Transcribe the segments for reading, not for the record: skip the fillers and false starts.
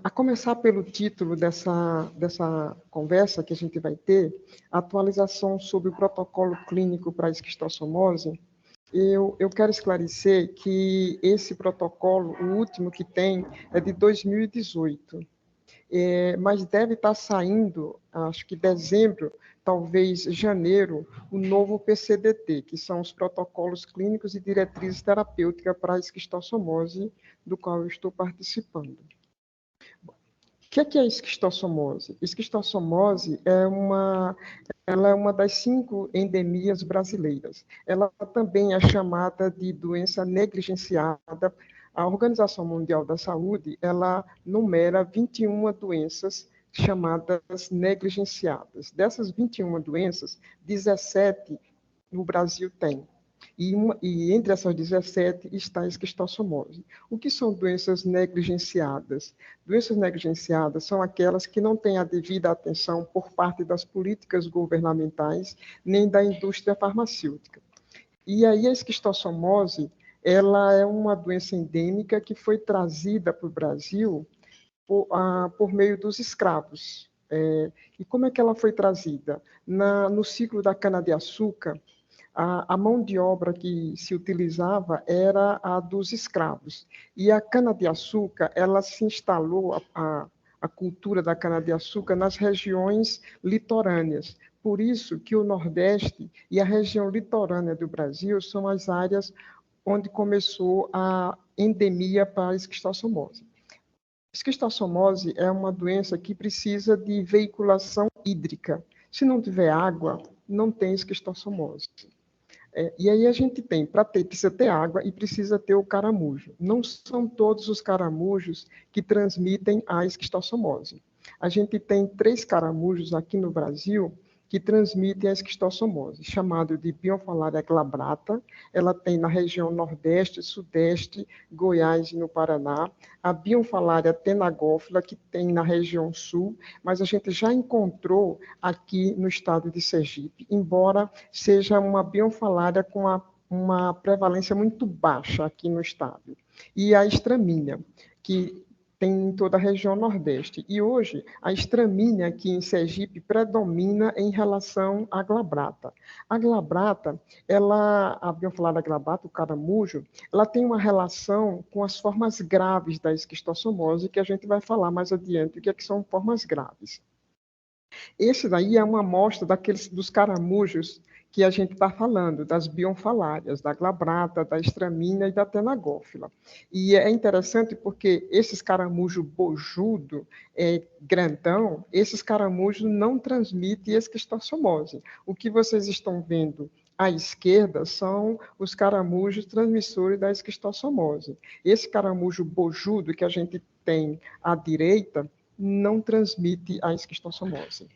A começar pelo título dessa conversa que a gente vai ter, atualização sobre o protocolo clínico para a esquistossomose, eu quero esclarecer que esse protocolo, o último que tem, é de 2018, mas deve estar saindo, acho que dezembro, talvez janeiro, o novo PCDT, que são os protocolos clínicos e diretrizes terapêuticas para a esquistossomose, do qual eu estou participando. O que é a esquistossomose? Esquistossomose ela é uma das 5 endemias brasileiras. Ela também é chamada de doença negligenciada. A Organização Mundial da Saúde, ela numera 21 doenças chamadas negligenciadas. Dessas 21 doenças, 17 no Brasil tem. E entre essas 17 está a esquistossomose. O que são doenças negligenciadas? Doenças negligenciadas são aquelas que não têm a devida atenção por parte das políticas governamentais nem da indústria farmacêutica. E aí a esquistossomose, ela é uma doença endêmica que foi trazida para o Brasil por meio dos escravos. E como é que ela foi trazida? No ciclo da cana-de-açúcar, a mão de obra que se utilizava era a dos escravos. E a cana-de-açúcar, ela se instalou, a cultura da cana-de-açúcar, nas regiões litorâneas. Por isso que o Nordeste e a região litorânea do Brasil são as áreas onde começou a endemia para a esquistossomose. Esquistossomose é uma doença que precisa de veiculação hídrica. Se não tiver água, não tem esquistossomose. E aí a gente tem, precisa ter água e precisa ter o caramujo. Não são todos os caramujos que transmitem a esquistossomose. A gente tem 3 caramujos aqui no Brasil que transmitem a esquistossomose, chamado de Bionfalaria glabrata. Ela tem na região Nordeste, Sudeste, Goiás e no Paraná. A Bionfalaria tenagófila, que tem na região Sul, mas a gente já encontrou aqui no estado de Sergipe, embora seja uma Bionfalaria com uma prevalência muito baixa aqui no estado. E a estramínea, que tem em toda a região Nordeste. E hoje, a estramínea aqui em Sergipe predomina em relação à glabrata. A glabrata, a Bionfalaria glabrata, o caramujo, ela tem uma relação com as formas graves da esquistossomose, que a gente vai falar mais adiante, o que são formas graves. Esse daí é uma amostra dos caramujos que a gente está falando, das bionfalárias, da glabrata, da estramínea e da tenagófila. E é interessante porque esses caramujos bojudo, grandão, esses caramujos não transmitem esquistossomose. O que vocês estão vendo à esquerda são os caramujos transmissores da esquistossomose. Esse caramujo bojudo que a gente tem à direita não transmite a esquistossomose.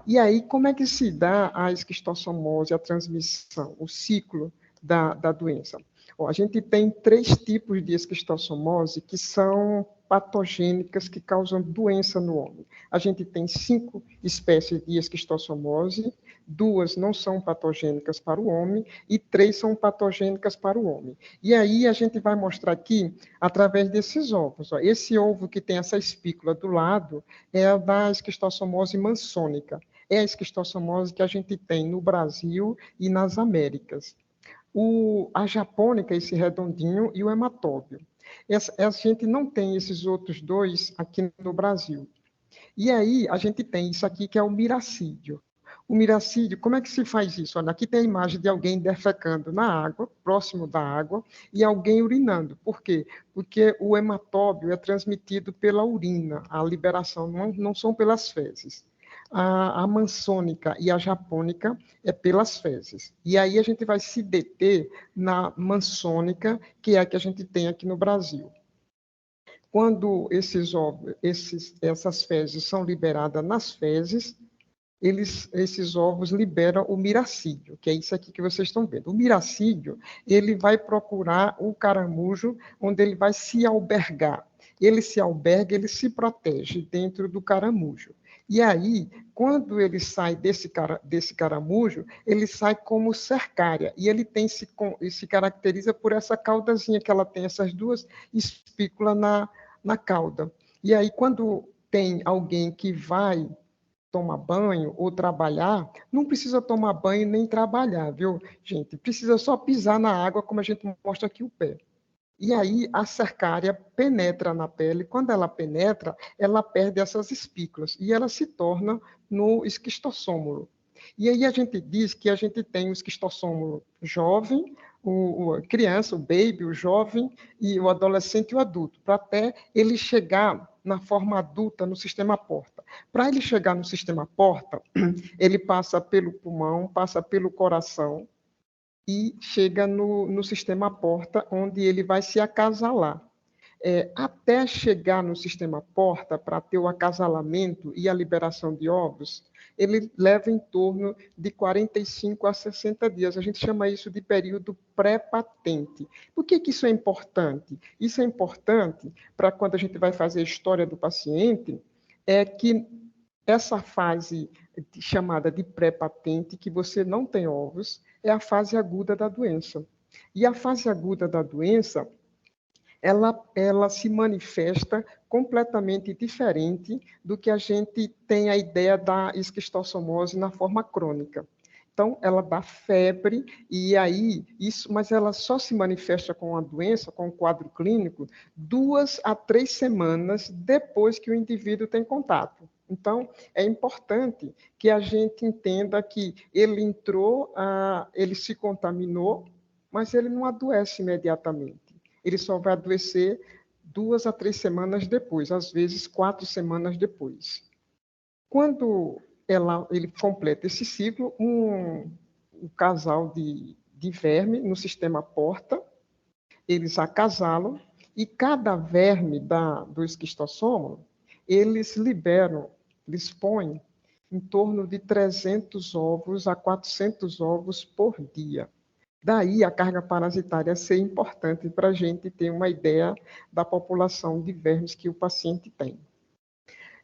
E aí, como é que se dá a esquistossomose, a transmissão, o ciclo da doença? A gente tem 3 tipos de esquistossomose que são patogênicas, que causam doença no homem. A gente tem 5 espécies de esquistossomose, 2 não são patogênicas para o homem e 3 são patogênicas para o homem. E aí a gente vai mostrar aqui, através desses ovos. Esse ovo que tem essa espícula do lado é a da esquistossomose mansônica. É a esquistossomose que a gente tem no Brasil e nas Américas. A japônica, esse redondinho, e o hematóbio. A gente não tem esses outros 2 aqui no Brasil. E aí, a gente tem isso aqui, que é o miracídio. O miracídio, como é que se faz isso? Olha, aqui tem a imagem de alguém defecando na água, próximo da água, e alguém urinando. Por quê? Porque o hematóbio é transmitido pela urina, a liberação não são pelas fezes. A mansônica e a japônica é pelas fezes. E aí a gente vai se deter na mansônica, que é a que a gente tem aqui no Brasil. Quando essas fezes são liberadas nas fezes, esses ovos liberam o miracídio, que é isso aqui que vocês estão vendo. O miracídio, ele vai procurar o caramujo onde ele vai se albergar. Ele se alberga, ele se protege dentro do caramujo. E aí, quando ele sai desse caramujo, ele sai como cercária. E ele se caracteriza por essa caudazinha que ela tem, essas 2 espículas na cauda. E aí, quando tem alguém que vai tomar banho ou trabalhar, não precisa tomar banho nem trabalhar, viu, gente? Precisa só pisar na água, como a gente mostra aqui o pé. E aí a cercária penetra na pele. Quando ela penetra, ela perde essas espículas e ela se torna no esquistossômulo. E aí a gente diz que a gente tem o esquistossômulo jovem, a criança, o baby, o jovem, e o adolescente e o adulto, para até ele chegar na forma adulta no sistema porta. Para ele chegar no sistema porta, ele passa pelo pulmão, passa pelo coração, e chega no sistema porta, onde ele vai se acasalar. Até chegar no sistema porta, para ter o acasalamento e a liberação de ovos, ele leva em torno de 45 a 60 dias. A gente chama isso de período pré-patente. Por que isso é importante? Isso é importante para quando a gente vai fazer a história do paciente, é que essa fase chamada de pré-patente, que você não tem ovos, é a fase aguda da doença. E a fase aguda da doença, ela se manifesta completamente diferente do que a gente tem a ideia da esquistossomose na forma crônica. Então, ela dá febre, e aí, mas ela só se manifesta com a doença, com o quadro clínico, 2 a 3 semanas depois que o indivíduo tem contato. Então, é importante que a gente entenda que ele entrou, ele se contaminou, mas ele não adoece imediatamente. Ele só vai adoecer 2 a 3 semanas depois, às vezes 4 semanas depois. Quando ele completa esse ciclo, um casal de verme no sistema porta, eles acasalam, e cada verme do esquistossoma, eles põem em torno de 300 ovos a 400 ovos por dia. Daí a carga parasitária ser importante para a gente ter uma ideia da população de vermes que o paciente tem.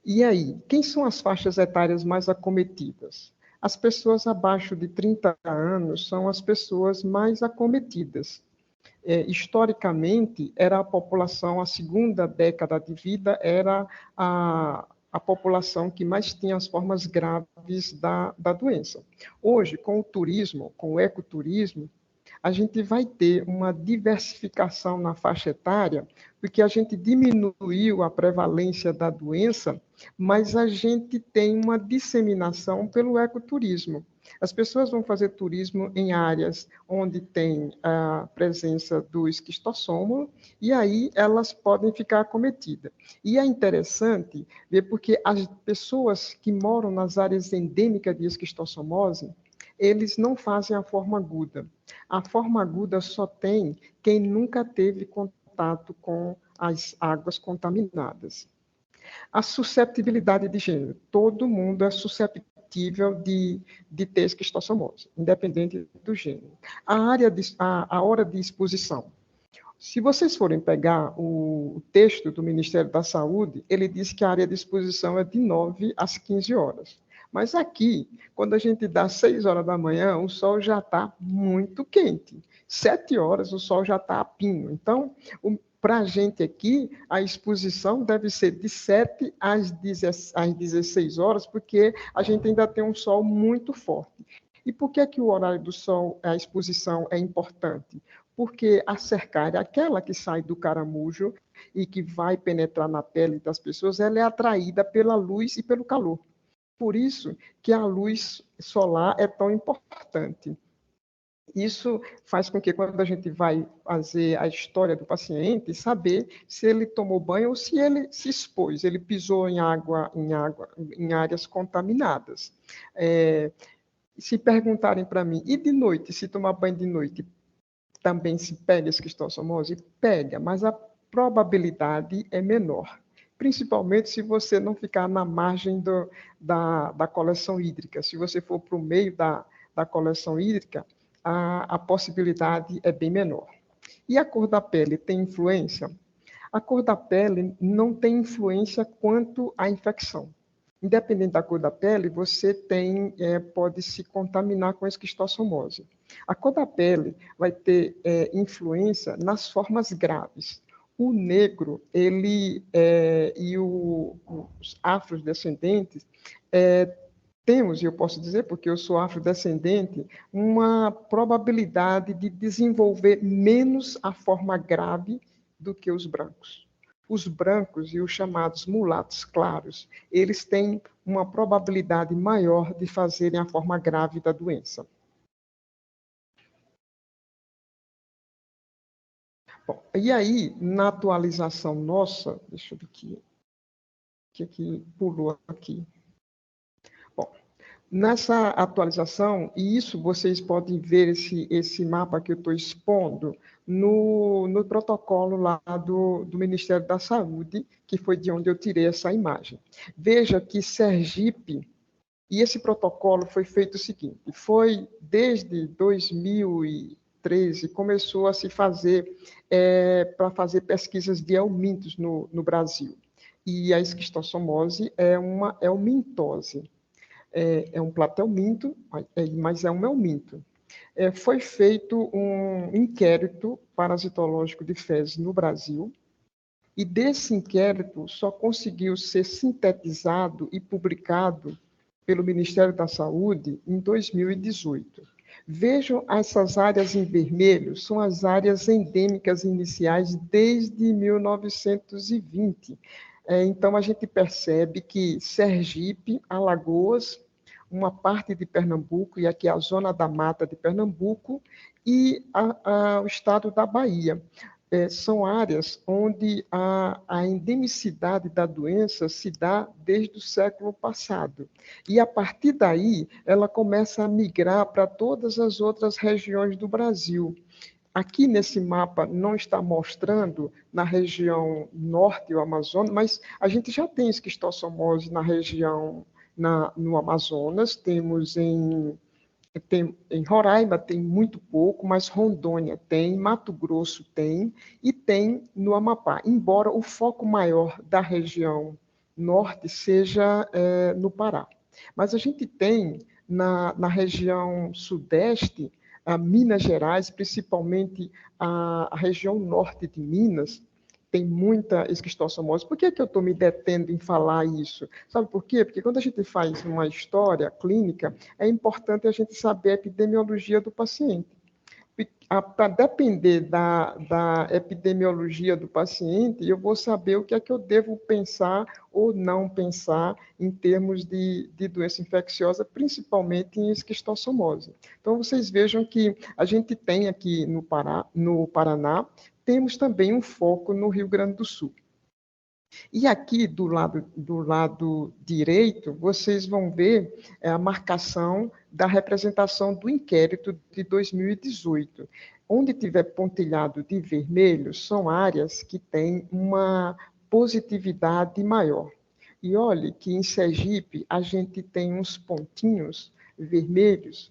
E aí, quem são as faixas etárias mais acometidas? As pessoas abaixo de 30 anos são as pessoas mais acometidas. Historicamente, era a população, a segunda década de vida, era a população que mais tinha as formas graves da doença. Hoje, com o turismo, com o ecoturismo, a gente vai ter uma diversificação na faixa etária, porque a gente diminuiu a prevalência da doença, mas a gente tem uma disseminação pelo ecoturismo. As pessoas vão fazer turismo em áreas onde tem a presença do esquistossoma, e aí elas podem ficar acometidas. E é interessante ver porque as pessoas que moram nas áreas endêmicas de esquistossomose, eles não fazem a forma aguda. A forma aguda só tem quem nunca teve contato com as águas contaminadas. A susceptibilidade de gênero. Todo mundo é susceptível de ter esquistossomose, independente do gênero. A hora de exposição. Se vocês forem pegar o texto do Ministério da Saúde, ele diz que a área de exposição é de 9 às 15 horas. Mas aqui, quando a gente dá 6 horas da manhã, o sol já está muito quente. 7 horas, o sol já está a pino. Então, para a gente aqui, a exposição deve ser de 7 às 16 horas, porque a gente ainda tem um sol muito forte. E por que o horário do sol, a exposição é importante? Porque a cercária, aquela que sai do caramujo e que vai penetrar na pele das pessoas, ela é atraída pela luz e pelo calor. Por isso que a luz solar é tão importante. Isso faz com que, quando a gente vai fazer a história do paciente, saber se ele tomou banho ou se ele se expôs, ele pisou em áreas contaminadas. Se perguntarem para mim, e de noite, se tomar banho de noite, também se pega esquistossomose? Pega, mas a probabilidade é menor, principalmente se você não ficar na margem da coleção hídrica. Se você for para o meio da coleção hídrica, a possibilidade é bem menor. E a cor da pele tem influência? A cor da pele não tem influência quanto à infecção. Independente da cor da pele, você pode se contaminar com esquistossomose. A cor da pele vai ter influência nas formas graves. o negro, e os afrodescendentes, temos, e eu posso dizer, porque eu sou afrodescendente, uma probabilidade de desenvolver menos a forma grave do que os brancos. Os brancos e os chamados mulatos claros, eles têm uma probabilidade maior de fazerem a forma grave da doença. Bom, e aí, na atualização nossa, deixa eu ver que pulou aqui. Bom, nessa atualização, e isso vocês podem ver esse mapa que eu estou expondo no protocolo lá do Ministério da Saúde, que foi de onde eu tirei essa imagem. Veja que Sergipe, e esse protocolo foi feito o seguinte, foi desde 2013, começou a se fazer, para fazer pesquisas de helmintos no Brasil. E a esquistossomose é uma helmintose. É um platelminto, mas é um helminto. Foi feito um inquérito parasitológico de fezes no Brasil, e desse inquérito só conseguiu ser sintetizado e publicado pelo Ministério da Saúde em 2018. Vejam essas áreas em vermelho, são as áreas endêmicas iniciais desde 1920. Então, a gente percebe que Sergipe, Alagoas, uma parte de Pernambuco, e aqui a zona da mata de Pernambuco, e o estado da Bahia. São áreas onde a endemicidade da doença se dá desde o século passado. E, a partir daí, ela começa a migrar para todas as outras regiões do Brasil. Aqui nesse mapa não está mostrando na região norte do Amazonas, mas a gente já tem esquistossomose na região, no Amazonas, temos em Roraima tem muito pouco, mas Rondônia tem, Mato Grosso tem, e tem no Amapá, embora o foco maior da região norte seja no Pará. Mas a gente tem na região sudeste, Minas Gerais, principalmente a região norte de Minas, tem muita esquistossomose. Por que eu estou me detendo em falar isso? Sabe por quê? Porque quando a gente faz uma história clínica, é importante a gente saber a epidemiologia do paciente. Para depender da epidemiologia do paciente, eu vou saber o que é que eu devo pensar ou não pensar em termos de doença infecciosa, principalmente em esquistossomose. Então, vocês vejam que a gente tem aqui no Paraná, temos também um foco no Rio Grande do Sul. E aqui do lado direito, vocês vão ver a marcação da representação do inquérito de 2018. Onde tiver pontilhado de vermelho, são áreas que têm uma positividade maior. E olhe que em Sergipe a gente tem uns pontinhos vermelhos,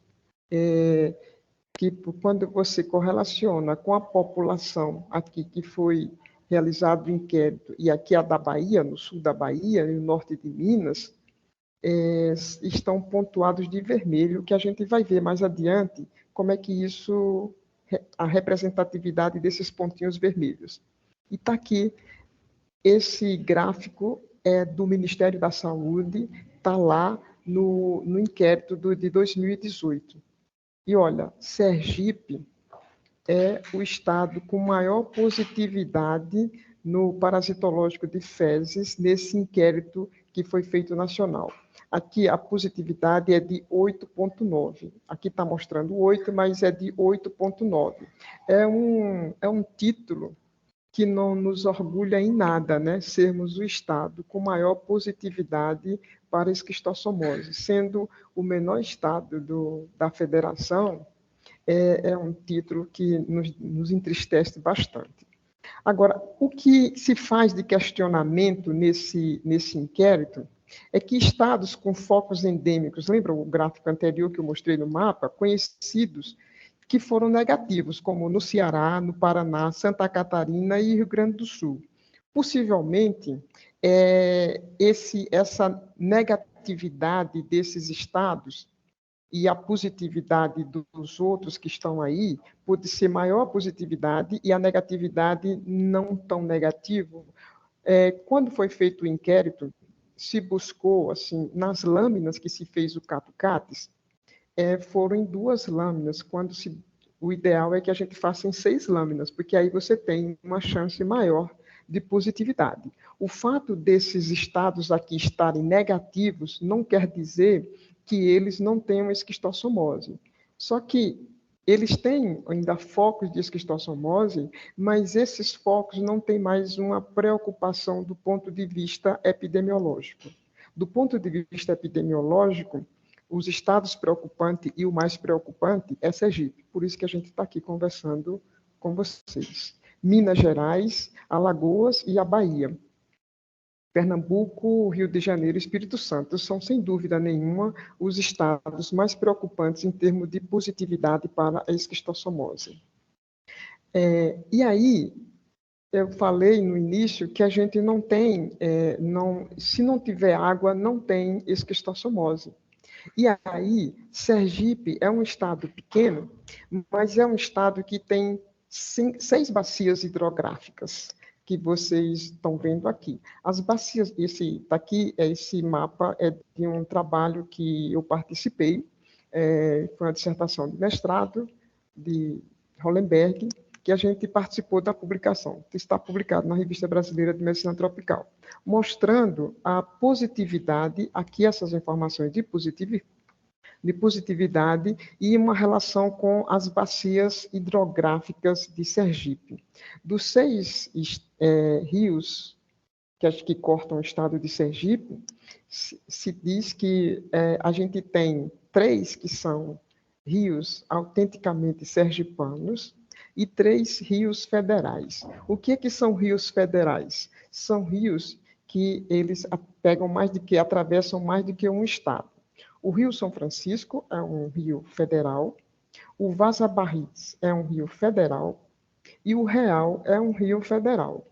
que quando você correlaciona com a população aqui que foi realizado o inquérito, e aqui a da Bahia, no sul da Bahia e no norte de Minas, estão pontuados de vermelho, que a gente vai ver mais adiante como é que isso, a representatividade desses pontinhos vermelhos. E está aqui, esse gráfico é do Ministério da Saúde, está lá no inquérito de 2018. E olha, Sergipe é o estado com maior positividade no parasitológico de fezes, nesse inquérito que foi feito nacional. Aqui a positividade é de 8,9. Aqui está mostrando 8, mas é de 8,9. É um título que não nos orgulha em nada, né? Sermos o estado com maior positividade para a esquistossomose, sendo o menor estado da federação. É um título que nos entristece bastante. Agora, o que se faz de questionamento nesse inquérito é que estados com focos endêmicos, lembra o gráfico anterior que eu mostrei no mapa, conhecidos, que foram negativos, como no Ceará, no Paraná, Santa Catarina e Rio Grande do Sul. Possivelmente, essa negatividade desses estados e a positividade dos outros que estão aí pode ser maior a positividade e a negatividade não tão negativa. Quando foi feito o inquérito, se buscou, assim, nas lâminas que se fez o CAPCATES, foram em 2 lâminas, o ideal é que a gente faça em 6 lâminas, porque aí você tem uma chance maior de positividade. O fato desses estados aqui estarem negativos não quer dizer que eles não tenham esquistossomose. Só que eles têm ainda focos de esquistossomose, mas esses focos não têm mais uma preocupação do ponto de vista epidemiológico. Do ponto de vista epidemiológico, os estados preocupantes e o mais preocupante é Sergipe. Por isso que a gente está aqui conversando com vocês. Minas Gerais, Alagoas e a Bahia. Pernambuco, Rio de Janeiro e Espírito Santo são, sem dúvida nenhuma, os estados mais preocupantes em termos de positividade para a esquistossomose. E aí, eu falei no início que a gente não tem, se não tiver água, não tem esquistossomose. E aí, Sergipe é um estado pequeno, mas é um estado que tem 6 bacias hidrográficas, que vocês estão vendo aqui. As bacias, esse mapa é de um trabalho que eu participei, foi uma dissertação de mestrado de Hollenberg, que a gente participou da publicação, que está publicado na Revista Brasileira de Medicina Tropical, mostrando a positividade, aqui essas informações de positividade e uma relação com as bacias hidrográficas de Sergipe. Dos 6 rios que cortam o estado de Sergipe, se diz que a gente tem 3 que são rios autenticamente sergipanos e 3 rios federais. O que são rios federais? São rios que eles atravessam mais do que um estado. O Rio São Francisco é um rio federal, o Vaza Barris é um rio federal e o Real é um rio federal.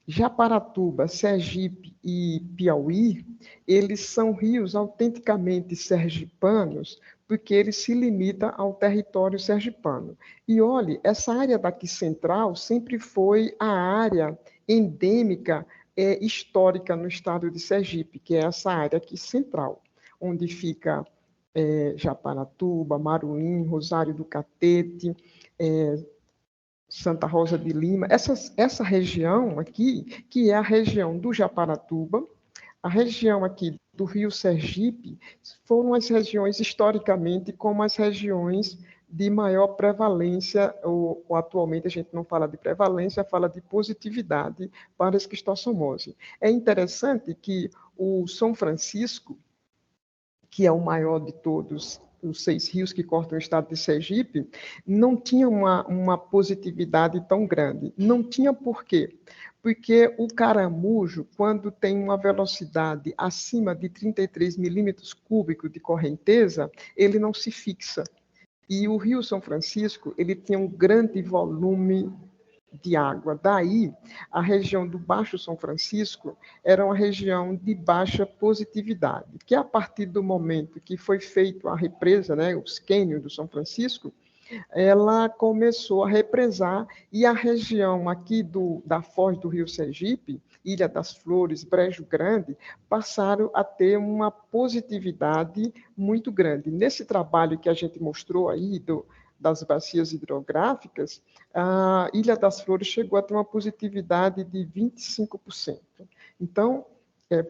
Japaratuba, Sergipe e Piauí, eles são rios autenticamente sergipanos, porque eles se limitam ao território sergipano. E olhe, essa área daqui central sempre foi a área endêmica histórica no estado de Sergipe, que é essa área aqui central, onde fica Japaratuba, Maruim, Rosário do Catete, Santa Rosa de Lima, essa região aqui, que é a região do Japaratuba, a região aqui do Rio Sergipe, foram as regiões, historicamente, como as regiões de maior prevalência, ou atualmente a gente não fala de prevalência, fala de positividade para a esquistossomose. É interessante que o São Francisco, que é o maior de todos os 6 rios que cortam o estado de Sergipe, não tinha uma positividade tão grande. Não tinha por quê? Porque o caramujo, quando tem uma velocidade acima de 33 milímetros cúbicos de correnteza, ele não se fixa. E o Rio São Francisco, ele tinha um grande volume de água. Daí, a região do Baixo São Francisco era uma região de baixa positividade, que a partir do momento que foi feita a represa, né, os cânions do São Francisco, ela começou a represar, e a região aqui da foz do Rio Sergipe, Ilha das Flores, Brejo Grande, passaram a ter uma positividade muito grande. Nesse trabalho que a gente mostrou aí, das bacias hidrográficas, a Ilha das Flores chegou a ter uma positividade de 25%. Então,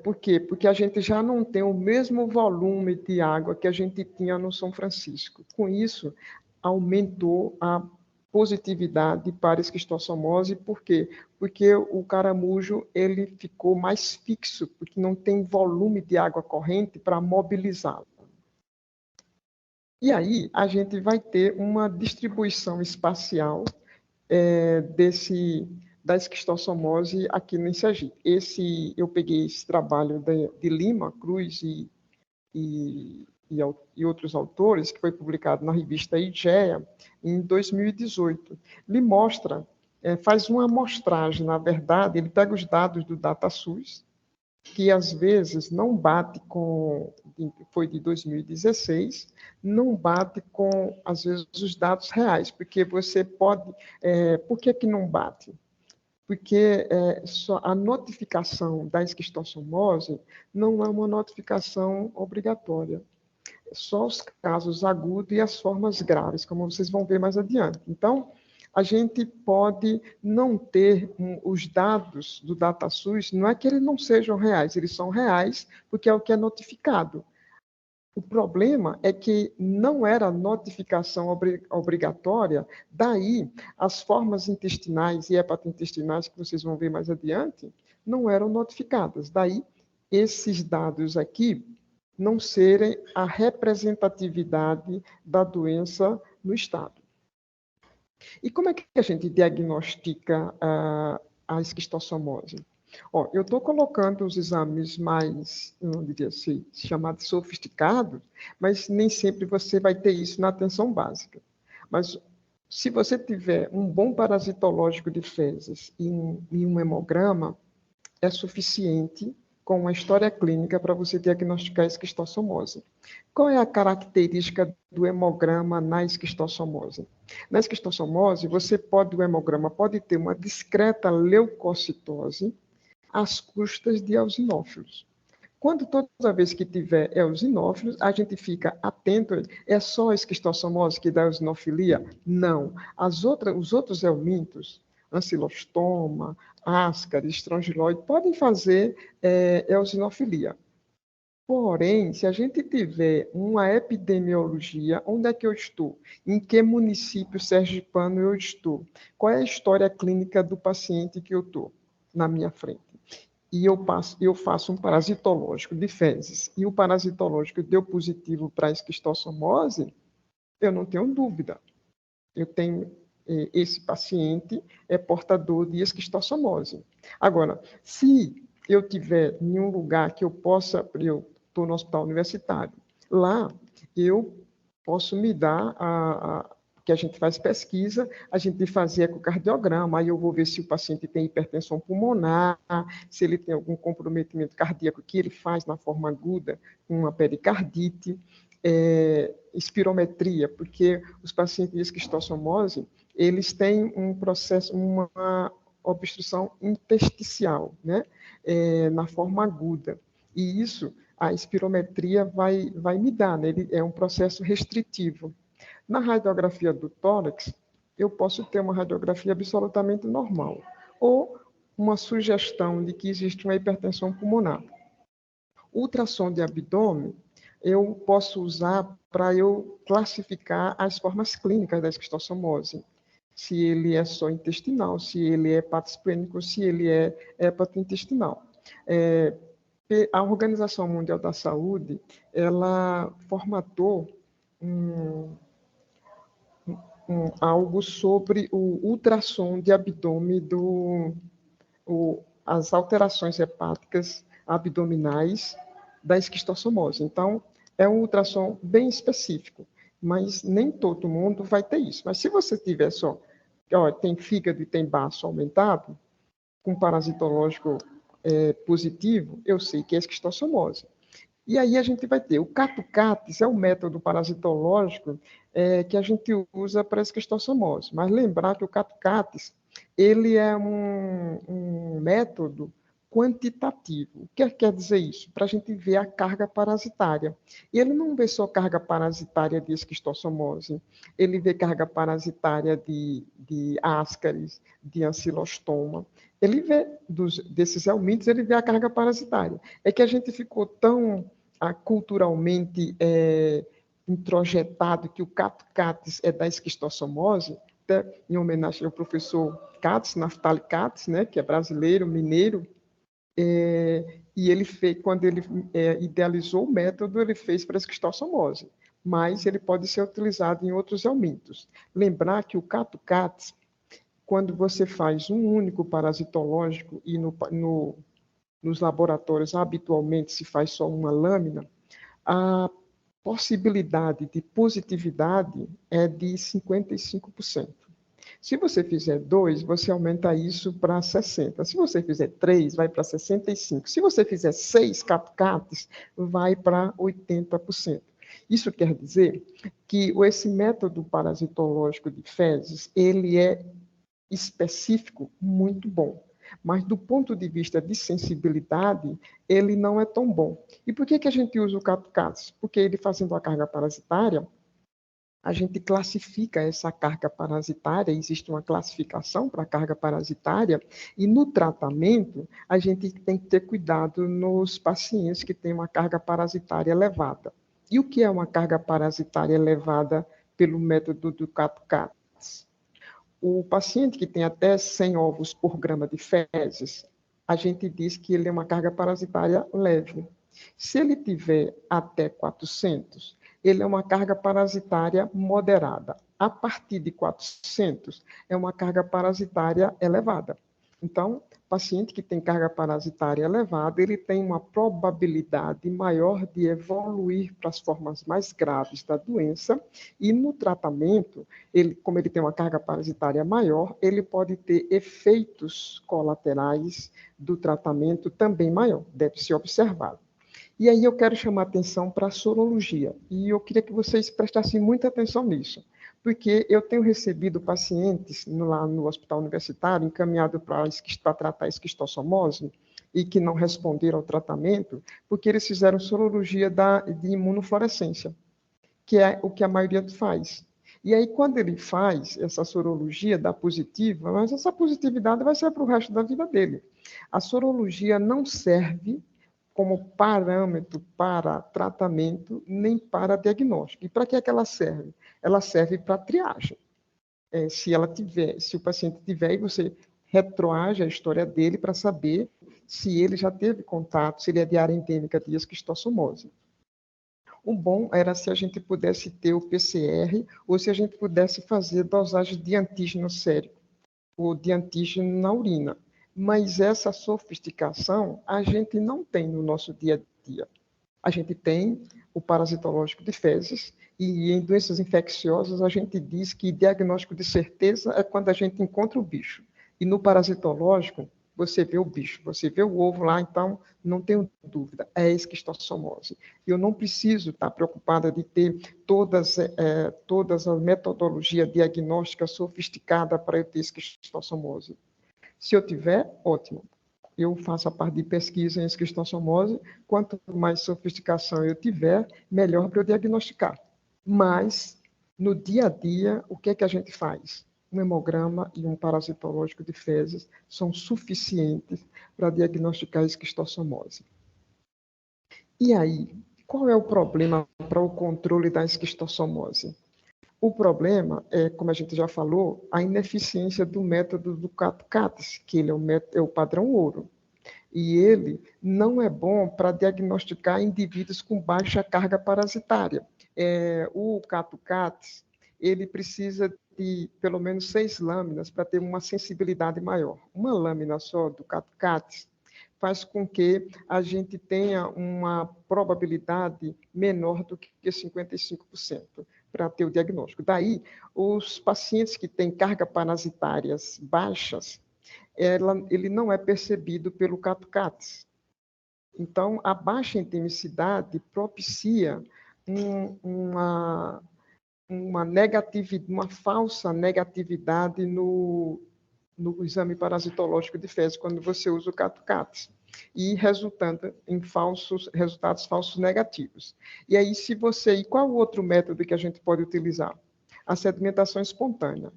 por quê? Porque a gente já não tem o mesmo volume de água que a gente tinha no São Francisco. Com isso, aumentou a positividade para esquistossomose. Por quê? Porque o caramujo ele ficou mais fixo, porque não tem volume de água corrente para mobilizá-lo. E aí a gente vai ter uma distribuição espacial da esquistossomose aqui no Sergipe. Eu peguei esse trabalho de Lima, Cruz e outros autores, que foi publicado na revista IGEA, em 2018. Ele mostra, faz uma amostragem, na verdade, ele pega os dados do DataSUS, que às vezes não bate com, foi de 2016, não bate com, às vezes, os dados reais, porque você pode, por que que não bate? Porque só a notificação da esquistossomose não é uma notificação obrigatória. Só os casos agudos e as formas graves, como vocês vão ver mais adiante. Então, a gente pode não ter os dados do DataSUS, não é que eles não sejam reais, eles são reais porque é o que é notificado. O problema é que não era notificação obrigatória, daí as formas intestinais e hepatointestinais, que vocês vão ver mais adiante, não eram notificadas. Daí, esses dados aqui não serem a representatividade da doença no estado. E como é que a gente diagnostica a esquistossomose? Ó, eu estou colocando os exames mais, não diria assim, chamados sofisticados, mas nem sempre você vai ter isso na atenção básica. Mas se você tiver um bom parasitológico de fezes e um hemograma, é suficiente com uma história clínica para você diagnosticar a esquistossomose. Qual é a característica do hemograma na esquistossomose? Na esquistossomose, o hemograma pode ter uma discreta leucocitose às custas de eosinófilos. Quando toda vez que tiver eosinófilos, a gente fica atento, é só a esquistossomose que dá eosinofilia? Não. Os outros eumintos, ancilostoma, ascaris, estrongiloide, podem fazer eosinofilia. Porém, se a gente tiver uma epidemiologia, onde é que eu estou? Em que município sergipano eu estou? Qual é a história clínica do paciente que eu estou na minha frente? E eu faço um parasitológico de fezes, e o parasitológico deu positivo para a esquistossomose, eu não tenho dúvida. Eu tenho, esse paciente é portador de esquistossomose. Agora, se eu tiver em um lugar que eu estou no hospital universitário, lá eu posso me dar que a gente faz pesquisa, a gente faz ecocardiograma, aí eu vou ver se o paciente tem hipertensão pulmonar, se ele tem algum comprometimento cardíaco que ele faz na forma aguda, uma pericardite, espirometria, porque os pacientes de esquistossomose, eles têm um processo, uma obstrução intersticial, né, na forma aguda, e isso, a espirometria vai me dar, né, ele é um processo restritivo. Na radiografia do tórax, eu posso ter uma radiografia absolutamente normal, ou uma sugestão de que existe uma hipertensão pulmonar. O ultrassom de abdômen, eu posso usar para eu classificar as formas clínicas da esquistossomose. Se ele é só intestinal, se ele é hepatosplênico, se ele é hepatointestinal. A Organização Mundial da Saúde, ela formatou algo sobre o ultrassom de abdômen as alterações hepáticas abdominais da esquistossomose. Então, é um ultrassom bem específico, mas nem todo mundo vai ter isso. Mas se você tiver só, tem fígado e tem baço aumentado, com parasitológico positivo, eu sei que é esquistossomose. E aí a gente vai ter o CATU-CATES, é o método parasitológico que a gente usa para a esquistossomose. Mas lembrar que o CATU-CATES, ele é um método quantitativo. O que quer dizer isso? Para a gente ver a carga parasitária. E ele não vê só carga parasitária de esquistossomose, ele vê carga parasitária de ascaris, de ancilostoma. Ele vê, desses helmintos, ele vê a carga parasitária. É que a gente ficou tão culturalmente introjetado que o CATU-CATES é da esquistossomose, até em homenagem ao professor Katz, Naftali Katz, né, que é brasileiro, mineiro, e ele fez, quando ele idealizou o método, ele fez para a esquistossomose, mas ele pode ser utilizado em outros helmintos. Lembrar que o CATU-CATES, quando você faz um único parasitológico e nos laboratórios habitualmente se faz só uma lâmina, a possibilidade de positividade é de 55%. Se você fizer 2, você aumenta isso para 60. Se você fizer 3, vai para 65. Se você fizer 6 CAPCATs, vai para 80%. Isso quer dizer que esse método parasitológico de fezes, ele é específico, muito bom. Mas do ponto de vista de sensibilidade, ele não é tão bom. E por que a gente usa o CAPCAS? Porque ele fazendo a carga parasitária, a gente classifica essa carga parasitária, existe uma classificação para a carga parasitária, e no tratamento, a gente tem que ter cuidado nos pacientes que têm uma carga parasitária elevada. E o que é uma carga parasitária elevada pelo método do CAPCAS? O paciente que tem até 100 ovos por grama de fezes, a gente diz que ele é uma carga parasitária leve. Se ele tiver até 400, ele é uma carga parasitária moderada. A partir de 400, é uma carga parasitária elevada. Então, paciente que tem carga parasitária elevada, ele tem uma probabilidade maior de evoluir para as formas mais graves da doença, e no tratamento, como ele tem uma carga parasitária maior, ele pode ter efeitos colaterais do tratamento também maior, deve ser observado. E aí eu quero chamar atenção para a sorologia, e eu queria que vocês prestassem muita atenção nisso, porque eu tenho recebido pacientes lá no hospital universitário, encaminhado para tratar a esquistossomose, e que não responderam ao tratamento, porque eles fizeram sorologia de imunofluorescência, que é o que a maioria faz. E aí, quando ele faz essa sorologia, dá positiva, mas essa positividade vai ser para o resto da vida dele. A sorologia não serve como parâmetro para tratamento, nem para diagnóstico. E para que é que ela serve? Ela serve para triagem. Se o paciente tiver, e você retroage a história dele para saber se ele já teve contato, se ele é de área endêmica de esquistossomose. O bom era se a gente pudesse ter o PCR, ou se a gente pudesse fazer dosagem de antígeno sérico, ou de antígeno na urina. Mas essa sofisticação a gente não tem no nosso dia a dia. A gente tem o parasitológico de fezes, e em doenças infecciosas a gente diz que diagnóstico de certeza é quando a gente encontra o bicho. E no parasitológico, você vê o bicho, você vê o ovo lá, então não tenho dúvida, é esquistossomose. Eu não preciso estar preocupada de ter todas a metodologia diagnóstica sofisticada para eu ter esquistossomose. Se eu tiver, ótimo. Eu faço a parte de pesquisa em esquistossomose, quanto mais sofisticação eu tiver, melhor para eu diagnosticar. Mas, no dia a dia, o que é que a gente faz? Um hemograma e um parasitológico de fezes são suficientes para diagnosticar a esquistossomose. E aí, qual é o problema para o controle da esquistossomose? O problema é, como a gente já falou, a ineficiência do método do CAPCATS, que ele é o padrão ouro. E ele não é bom para diagnosticar indivíduos com baixa carga parasitária. O CAPCATS, ele precisa de pelo menos 6 lâminas para ter uma sensibilidade maior. Uma lâmina só do CAPCATS faz com que a gente tenha uma probabilidade menor do que 55% para ter o diagnóstico. Daí, os pacientes que têm cargas parasitárias baixas, ele não é percebido pelo CAPCATS. Então, a baixa endemicidade propicia uma falsa negatividade no exame parasitológico de fezes, quando você usa o CAPCATS, e resultando em resultados falsos negativos. E qual o outro método que a gente pode utilizar? A sedimentação espontânea.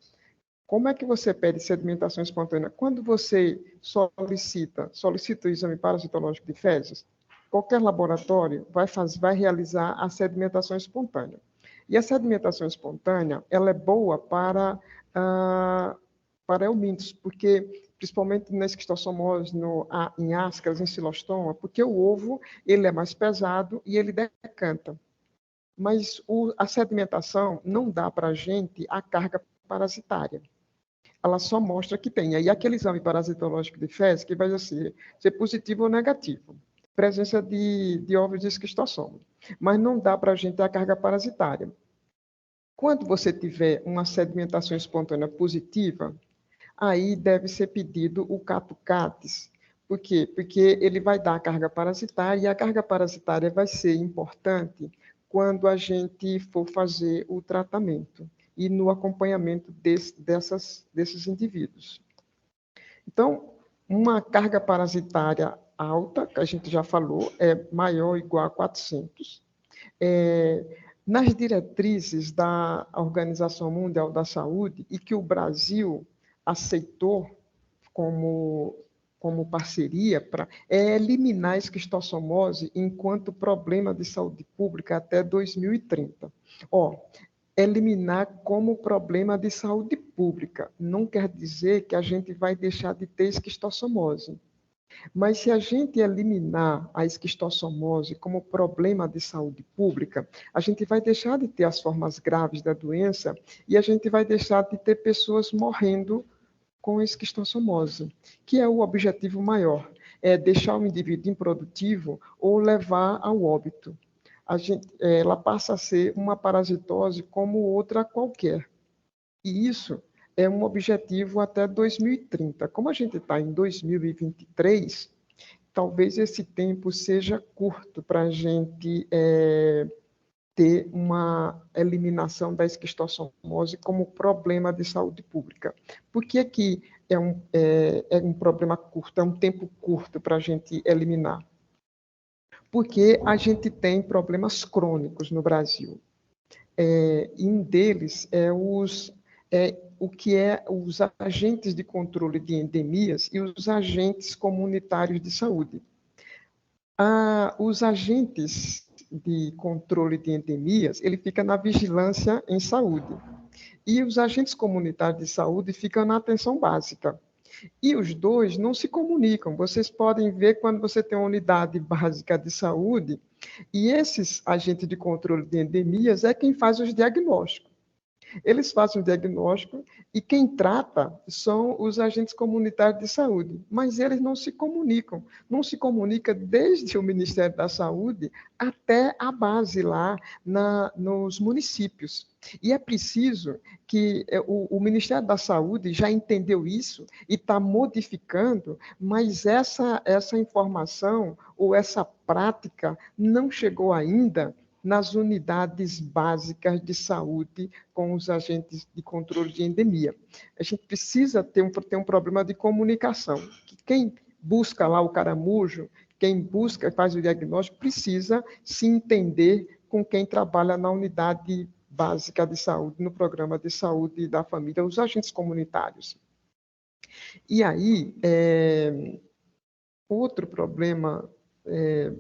Como é que você pede sedimentação espontânea? Quando você solicita o exame parasitológico de fezes, qualquer laboratório vai realizar a sedimentação espontânea. E a sedimentação espontânea, ela é boa para eumíntios, porque principalmente na esquistossomose, em ascaris, em xilostoma, porque o ovo ele é mais pesado e ele decanta. Mas a sedimentação não dá para a gente a carga parasitária. Ela só mostra que tem. Aí aquele exame parasitológico de fezes que vai ser positivo ou negativo. Presença de ovos de esquistossoma. Mas não dá para a gente a carga parasitária. Quando você tiver uma sedimentação espontânea positiva, aí deve ser pedido o Catucates. Por quê? Porque ele vai dar a carga parasitária, e a carga parasitária vai ser importante quando a gente for fazer o tratamento e no acompanhamento desses indivíduos. Então, uma carga parasitária alta, que a gente já falou, é maior ou igual a 400. Nas diretrizes da Organização Mundial da Saúde, e que o Brasil aceitou como parceria, é eliminar a esquistossomose enquanto problema de saúde pública até 2030. Eliminar como problema de saúde pública não quer dizer que a gente vai deixar de ter esquistossomose. Mas se a gente eliminar a esquistossomose como problema de saúde pública, a gente vai deixar de ter as formas graves da doença e a gente vai deixar de ter pessoas morrendo com esquistossomose, que é o objetivo maior, é deixar o indivíduo improdutivo ou levar ao óbito. Ela passa a ser uma parasitose como outra qualquer. E isso é um objetivo até 2030. Como a gente está em 2023, talvez esse tempo seja curto para a gente ter uma eliminação da esquistossomose como problema de saúde pública. Por que que é um problema curto, é um tempo curto para a gente eliminar? Porque a gente tem problemas crônicos no Brasil. E um deles é os agentes de controle de endemias e os agentes comunitários de saúde. Os agentes de controle de endemias, ele fica na vigilância em saúde. E os agentes comunitários de saúde ficam na atenção básica. E os dois não se comunicam. Vocês podem ver quando você tem uma unidade básica de saúde, e esses agentes de controle de endemias é quem faz os diagnósticos. Eles fazem o diagnóstico e quem trata são os agentes comunitários de saúde, mas eles não se comunicam. Não se comunica desde o Ministério da Saúde até a base lá nos municípios. E é preciso que o Ministério da Saúde já entendeu isso e está modificando, mas essa informação ou essa prática não chegou ainda nas unidades básicas de saúde com os agentes de controle de endemia. A gente precisa ter um problema de comunicação. Quem busca lá o caramujo, quem busca e faz o diagnóstico, precisa se entender com quem trabalha na unidade básica de saúde, no programa de saúde da família, os agentes comunitários. E aí, outro problema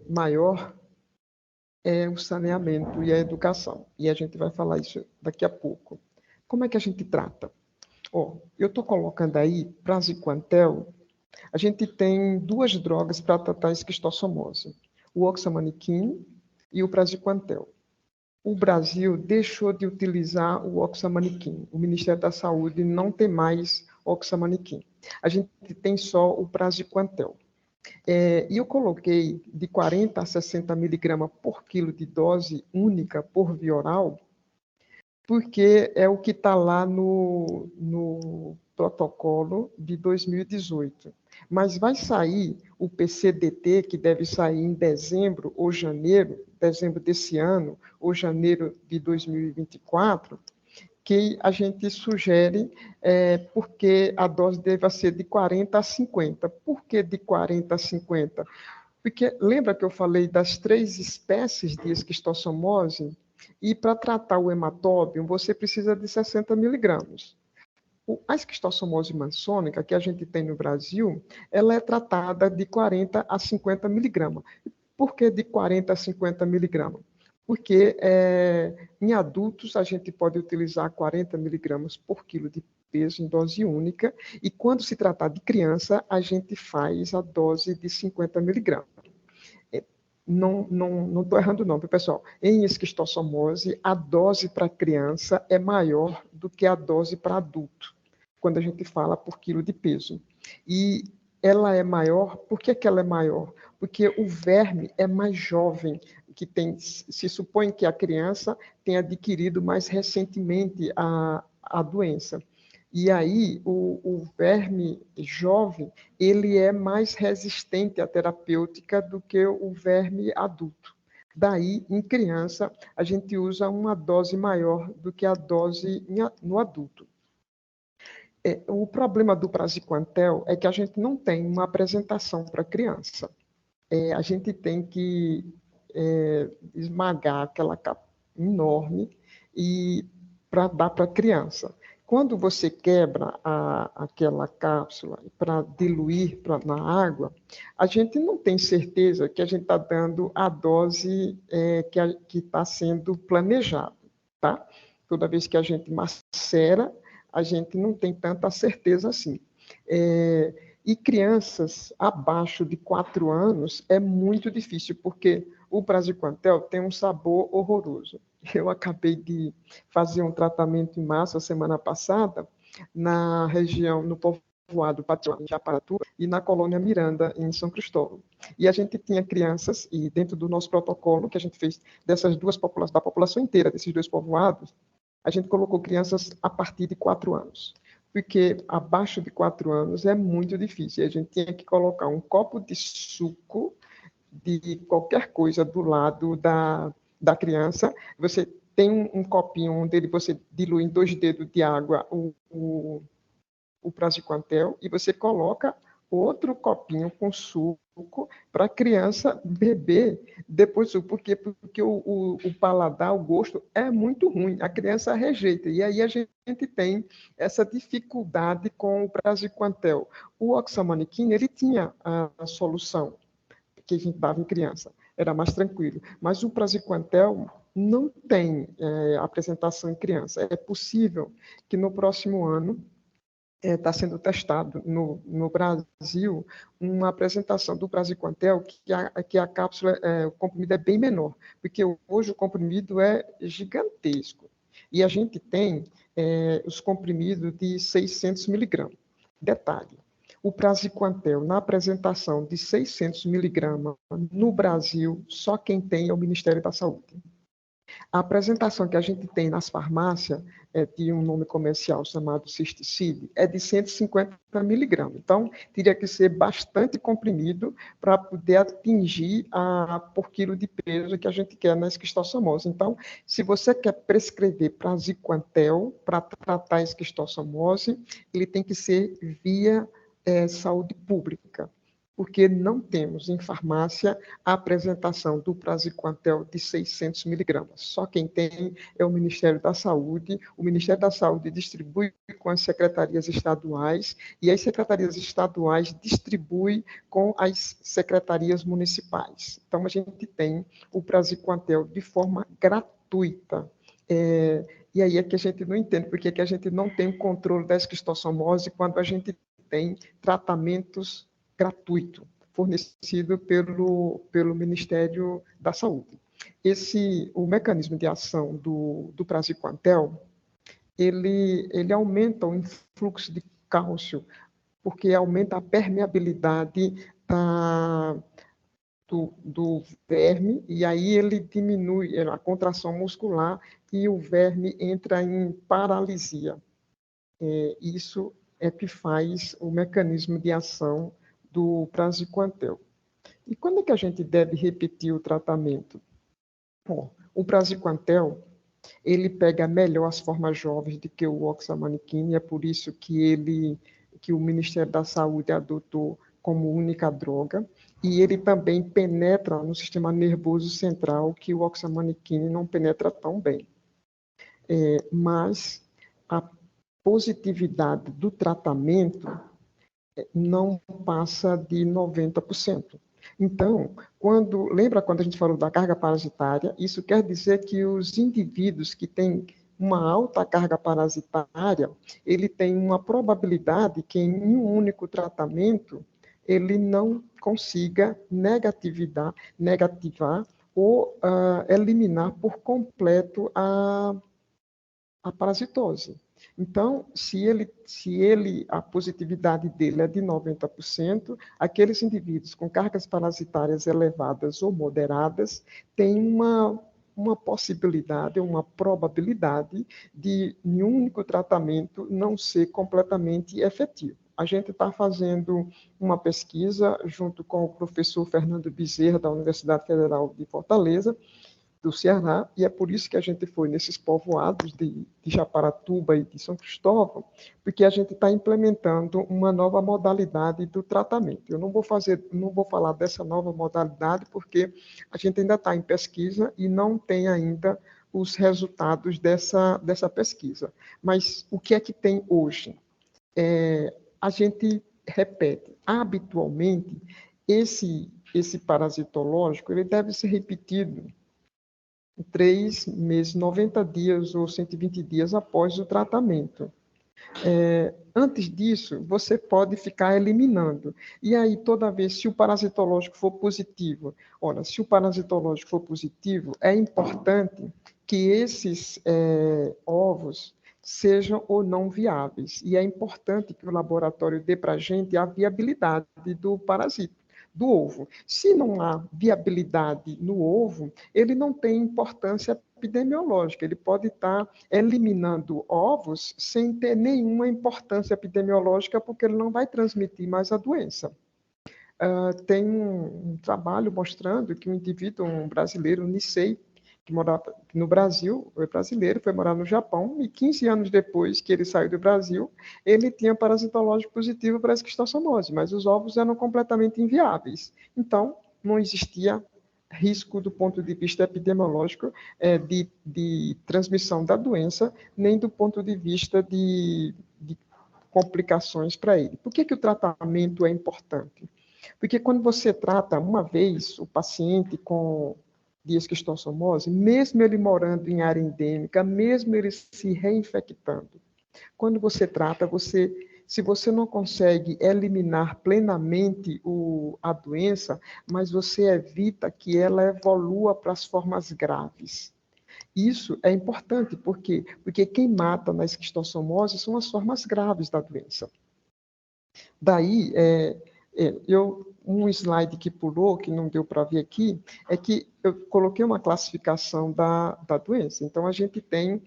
maior é o saneamento e a educação. E a gente vai falar isso daqui a pouco. Como é que a gente trata? Eu estou colocando aí praziquantel. A gente tem duas drogas para tratar a esquistossomose, o oxamaniquim e o praziquantel. O Brasil deixou de utilizar o oxamaniquim. O Ministério da Saúde não tem mais oxamaniquim. A gente tem só o praziquantel. E eu coloquei de 40 a 60 miligramas por quilo de dose única por via oral, porque é o que está lá no protocolo de 2018. Mas vai sair o PCDT, que deve sair em dezembro ou janeiro, dezembro desse ano, ou janeiro de 2024, que a gente sugere, porque a dose deve ser de 40 a 50. Por que de 40 a 50? Porque lembra que eu falei das 3 espécies de esquistossomose? E para tratar o hematóbium, você precisa de 60 miligramas. A esquistossomose mansônica, que a gente tem no Brasil, ela é tratada de 40 a 50 miligramas. Por que de 40 a 50 miligramas? Porque em adultos a gente pode utilizar 40 miligramas por quilo de peso em dose única, e quando se tratar de criança, a gente faz a dose de 50 miligramas. Não estou errando não, pessoal. Em esquistossomose, a dose para criança é maior do que a dose para adulto, quando a gente fala por quilo de peso. E ela é maior, por que ela é maior? Porque o verme é mais jovem, se supõe que a criança tenha adquirido mais recentemente a doença. E aí, o verme jovem, ele é mais resistente à terapêutica do que o verme adulto. Daí, em criança, a gente usa uma dose maior do que a dose no adulto. O problema do praziquantel é que a gente não tem uma apresentação para criança. A gente tem que esmagar aquela capa enorme e para dar para a criança. Quando você quebra aquela cápsula para diluir na água, a gente não tem certeza que a gente está dando a dose que está sendo planejada, tá? Toda vez que a gente macera, a gente não tem tanta certeza assim. E crianças abaixo de 4 anos é muito difícil, porque o praziquantel tem um sabor horroroso. Eu acabei de fazer um tratamento em massa semana passada, na região, no povoado Patiuá, em Japaratua, e na colônia Miranda, em São Cristóvão. E a gente tinha crianças, e dentro do nosso protocolo, que a gente fez dessas duas populações, da população inteira desses dois povoados, a gente colocou crianças a partir de 4 anos. Porque abaixo de 4 anos é muito difícil. A gente tinha que colocar um copo de suco de qualquer coisa do lado da criança. Você tem um copinho onde você dilui em 2 dedos de água o praziquantel e você coloca outro copinho com suco para a criança beber depois, porque o paladar, o gosto é muito ruim, a criança rejeita, e aí a gente tem essa dificuldade com o praziquantel. O oxamaniquina, ele tinha a solução que a gente dava em criança, era mais tranquilo, mas o praziquantel não tem apresentação em criança. É possível que no próximo ano está sendo testado no Brasil uma apresentação do praziquantel que a cápsula, o comprimido é bem menor, porque hoje o comprimido é gigantesco. E a gente tem os comprimidos de 600 miligramas. Detalhe, o praziquantel, na apresentação de 600 miligramas no Brasil, só quem tem é o Ministério da Saúde. A apresentação que a gente tem nas farmácias de um nome comercial chamado Cisticide é de 150 miligramas. Então, teria que ser bastante comprimido para poder atingir por quilo de peso que a gente quer na esquistossomose. Então, se você quer prescrever praziquantel para tratar a esquistossomose, ele tem que ser via saúde pública, porque não temos em farmácia a apresentação do praziquantel de 600 miligramas. Só quem tem é o Ministério da Saúde. O Ministério da Saúde distribui com as secretarias estaduais e as secretarias estaduais distribuem com as secretarias municipais. Então, a gente tem o praziquantel de forma gratuita. E aí é que a gente não entende porque que a gente não tem o controle da esquistossomose quando a gente tem tratamentos gratuito, fornecido pelo Ministério da Saúde. O mecanismo de ação do praziquantel, ele aumenta o influxo de cálcio, porque aumenta a permeabilidade do verme, e aí ele diminui a contração muscular e o verme entra em paralisia. Isso é que faz o mecanismo de ação do praziquantel. E quando é que a gente deve repetir o tratamento? Bom, o praziquantel, ele pega melhor as formas jovens do que o oxamaniquina, e é por isso que o Ministério da Saúde adotou como única droga, e ele também penetra no sistema nervoso central, que o oxamaniquina não penetra tão bem. Mas a positividade do tratamento não passa de 90%. Então, lembra quando a gente falou da carga parasitária? Isso quer dizer que os indivíduos que têm uma alta carga parasitária, ele tem uma probabilidade que em um único tratamento ele não consiga negativar ou eliminar por completo a parasitose. Então, a positividade dele é de 90%, aqueles indivíduos com cargas parasitárias elevadas ou moderadas têm uma possibilidade, uma probabilidade de, em um único tratamento, não ser completamente efetivo. A gente está fazendo uma pesquisa junto com o professor Fernando Bezerra, da Universidade Federal de Fortaleza, do Ceará, e é por isso que a gente foi nesses povoados de Japaratuba e de São Cristóvão, porque a gente está implementando uma nova modalidade do tratamento. Eu não vou falar dessa nova modalidade, porque a gente ainda está em pesquisa e não tem ainda os resultados dessa pesquisa. Mas o que é que tem hoje? A gente repete, habitualmente, esse parasitológico ele deve ser repetido 3 meses, 90 dias ou 120 dias após o tratamento. Antes disso, você pode ficar eliminando. E aí, toda vez, se o parasitológico for positivo, olha, se o parasitológico for positivo, é importante que esses ovos sejam ou não viáveis. E é importante que o laboratório dê para a gente a viabilidade do parasita, do ovo. Se não há viabilidade no ovo, ele não tem importância epidemiológica, ele pode estar eliminando ovos sem ter nenhuma importância epidemiológica, porque ele não vai transmitir mais a doença. Tem um trabalho mostrando que um indivíduo, um brasileiro, um Nisei, que morava no Brasil, é brasileiro, foi morar no Japão, e 15 anos depois que ele saiu do Brasil, ele tinha parasitológico positivo para a esquistossomose, mas os ovos eram completamente inviáveis. Então, não existia risco do ponto de vista epidemiológico de transmissão da doença, nem do ponto de vista de complicações para ele. Por que o tratamento é importante? Porque quando você trata uma vez o paciente com de esquistossomose, mesmo ele morando em área endêmica, mesmo ele se reinfectando, quando você trata, se você não consegue eliminar plenamente a doença, mas você evita que ela evolua para as formas graves. Isso é importante, por quê? Porque quem mata na esquistossomose são as formas graves da doença. Daí, um slide que pulou, que não deu para ver aqui, é que eu coloquei uma classificação da doença. Então, a gente tem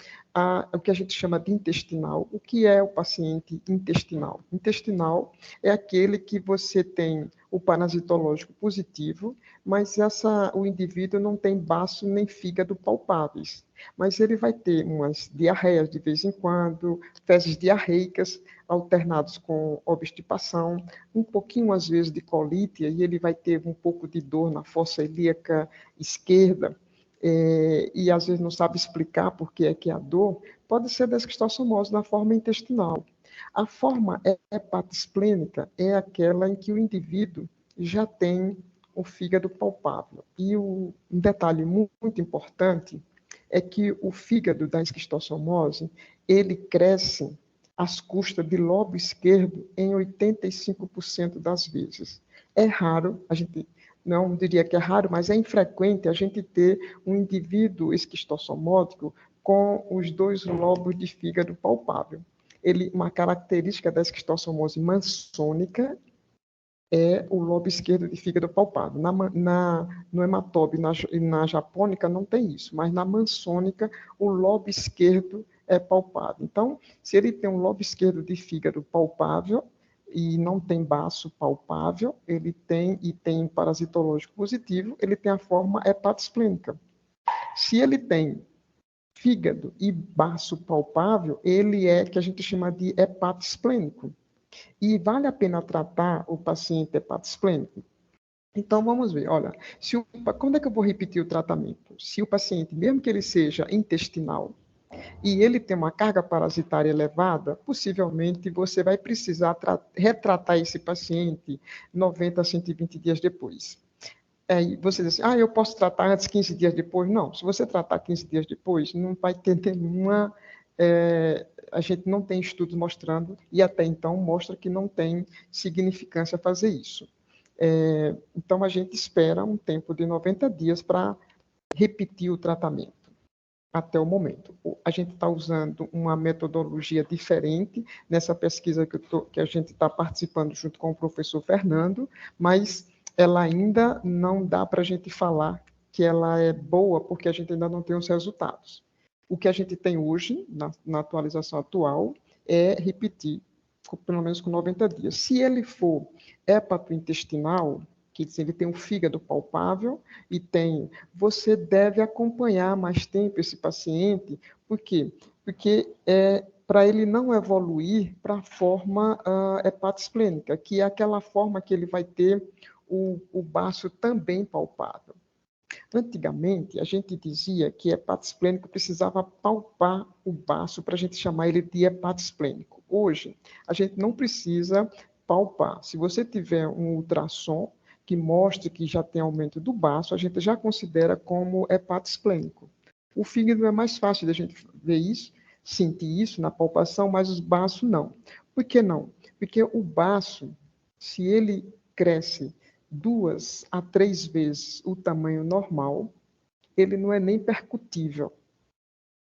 o que a gente chama de intestinal. O que é o paciente intestinal? Intestinal é aquele que você tem o parasitológico positivo, mas o indivíduo não tem baço nem fígado palpáveis. Mas ele vai ter umas diarreias de vez em quando, fezes diarreicas, alternados com obstipação, um pouquinho, às vezes, de colite, e ele vai ter um pouco de dor na fossa ilíaca esquerda, e às vezes não sabe explicar por que é que a dor, pode ser da esquistossomose na forma intestinal. A forma hepatosplênica é aquela em que o indivíduo já tem o fígado palpável. E um detalhe muito importante é que o fígado da esquistossomose, ele cresce às custas de lobo esquerdo em 85% das vezes. É raro, a gente não diria que é raro, mas é infrequente a gente ter um indivíduo esquistossomótico com os dois lobos de fígado palpável. Uma característica da esquistossomose mansônica é o lobo esquerdo de fígado palpável. No hematóbio e na japônica não tem isso, mas na mansônica o lobo esquerdo é palpável. Então, se ele tem um lobo esquerdo de fígado palpável e não tem baço palpável, ele tem parasitológico positivo, ele tem a forma hepatosplênica. Se ele tem fígado e baço palpável, ele é que a gente chama de hepatosplênico. E vale a pena tratar o paciente hepatosplênico? Então, vamos ver. Olha, quando é que eu vou repetir o tratamento? Se o paciente, mesmo que ele seja intestinal, e ele tem uma carga parasitária elevada, possivelmente você vai precisar retratar esse paciente 90 a 120 dias depois. Aí você diz assim, eu posso tratar antes 15 dias depois? Não, se você tratar 15 dias depois, não vai ter nenhuma... a gente não tem estudos mostrando, e até então mostra que não tem significância fazer isso. Então, a gente espera um tempo de 90 dias para repetir o tratamento. até o momento. A gente está usando uma metodologia diferente nessa pesquisa que a gente está participando junto com o professor Fernando, mas ela ainda não dá para a gente falar que ela é boa, porque a gente ainda não tem os resultados. O que a gente tem hoje, na atualização atual, é repetir, pelo menos com 90 dias. Se ele for hepatointestinal, que diz, ele tem um fígado palpável e tem. Você deve acompanhar mais tempo esse paciente, por quê? Porque para ele não evoluir para a forma hepatosplênica, que é aquela forma que ele vai ter o baço também palpável. Antigamente, a gente dizia que hepatosplênico precisava palpar o baço para a gente chamar ele de hepatosplênico. Hoje, a gente não precisa palpar. Se você tiver um ultrassom que mostre que já tem aumento do baço, a gente já considera como hepatosplênico. O fígado é mais fácil da gente ver isso, sentir isso na palpação, mas os baços não. Por que não? Porque o baço, se ele cresce 2 a 3 vezes o tamanho normal, ele não é nem percutível.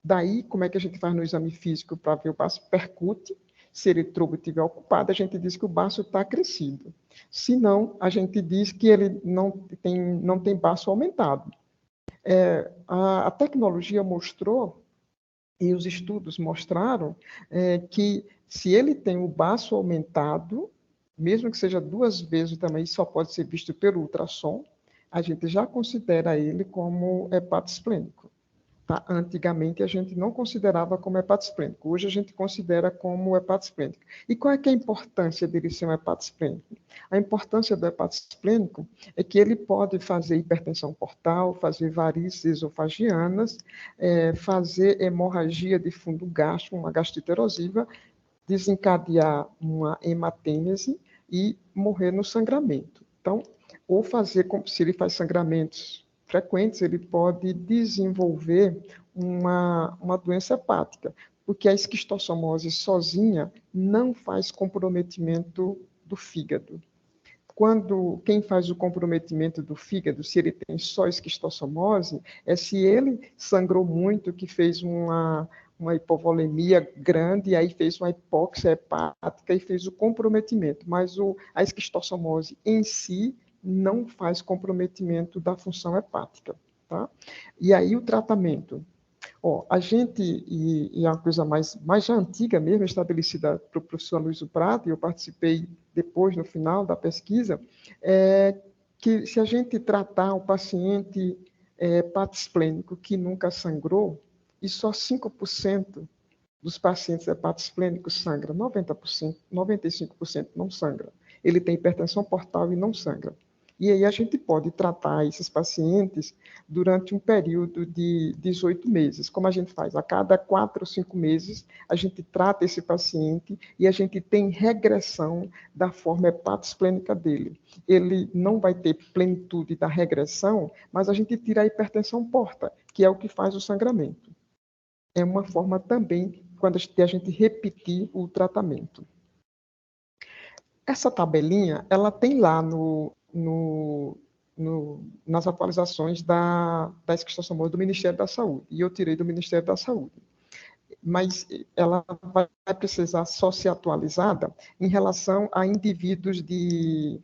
Daí, como é que a gente faz no exame físico para ver o baço? Percute. Se ele trobo estiver ocupado, a gente diz que o baço está crescido. Se não, a gente diz que ele não tem baço aumentado. A tecnologia mostrou, e os estudos mostraram, que se ele tem o baço aumentado, mesmo que seja 2 vezes o tamanho, só pode ser visto pelo ultrassom, a gente já considera ele como hepatosplênico. Tá? Antigamente, a gente não considerava como hepatosplênico. Hoje, a gente considera como hepatosplênico. E qual é, que é a importância dele ser um hepatosplênico? A importância do hepatosplênico é que ele pode fazer hipertensão portal, fazer varizes esofagianas, fazer hemorragia de fundo gástrico, uma gastrite erosiva, desencadear uma hematêmese e morrer no sangramento. Então, ou fazer, se ele faz sangramentos frequentes, ele pode desenvolver uma doença hepática, porque a esquistossomose sozinha não faz comprometimento do fígado. Quem faz o comprometimento do fígado, se ele tem só esquistossomose, é se ele sangrou muito, que fez uma hipovolemia grande, e aí fez uma hipóxia hepática e fez o comprometimento. Mas a esquistossomose em si não faz comprometimento da função hepática. Tá? E aí o tratamento. A gente, e é uma coisa mais já antiga mesmo, estabelecida para o professor Luiz Prado, e eu participei depois, no final da pesquisa, que se a gente tratar o paciente hepatosplênico que nunca sangrou, e só 5% dos pacientes hepatosplênicos sangram, 90%, 95% não sangra. Ele tem hipertensão portal e não sangra. E aí a gente pode tratar esses pacientes durante um período de 18 meses. Como a gente faz? A cada 4 ou 5 meses, a gente trata esse paciente e a gente tem regressão da forma hepatosplênica dele. Ele não vai ter plenitude da regressão, mas a gente tira a hipertensão porta, que é o que faz o sangramento. É uma forma também, quando a gente repetir o tratamento. Essa tabelinha, ela tem lá nas atualizações da esquistossomose do Ministério da Saúde, e eu tirei do Ministério da Saúde. Mas ela vai precisar só ser atualizada em relação a indivíduos de